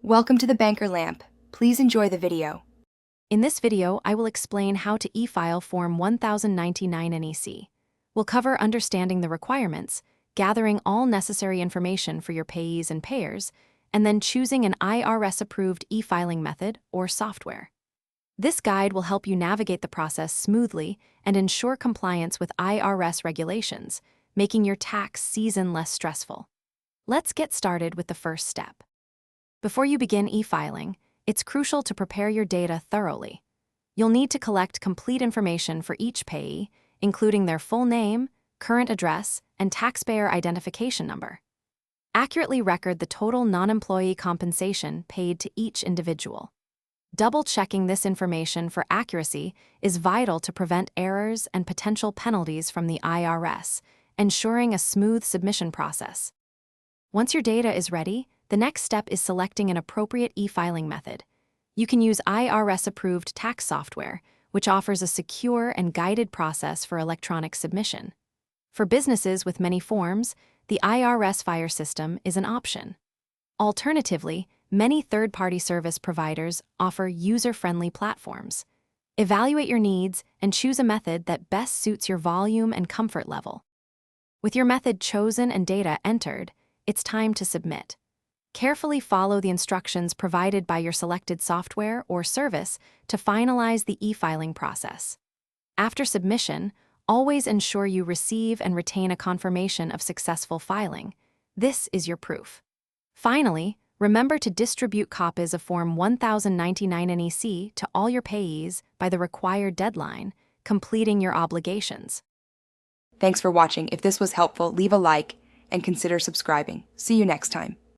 Welcome to the Banker Lamp. Please enjoy the video. In this video, I will explain how to e-file Form 1099 NEC. We'll cover understanding the requirements, gathering all necessary information for your payees and payers, and then choosing an IRS-approved e-filing method or software. This guide will help you navigate the process smoothly and ensure compliance with IRS regulations, making your tax season less stressful. Let's get started with the first step. Before you begin e-filing, it's crucial to prepare your data thoroughly. You'll need to collect complete information for each payee, including their full name, current address, and taxpayer identification number. Accurately record the total non-employee compensation paid to each individual. Double-checking this information for accuracy is vital to prevent errors and potential penalties from the IRS, ensuring a smooth submission process. Once your data is ready, the next step is selecting an appropriate e-filing method. You can use IRS-approved tax software, which offers a secure and guided process for electronic submission. For businesses with many forms, the IRS File system is an option. Alternatively, many third-party service providers offer user-friendly platforms. Evaluate your needs and choose a method that best suits your volume and comfort level. With your method chosen and data entered, it's time to submit. Carefully follow the instructions provided by your selected software or service to finalize the e-filing process. After submission, always ensure you receive and retain a confirmation of successful filing. This is your proof. Finally, remember to distribute copies of Form 1099 NEC to all your payees by the required deadline, completing your obligations. Thanks for watching. If this was helpful, leave a like and consider subscribing. See you next time.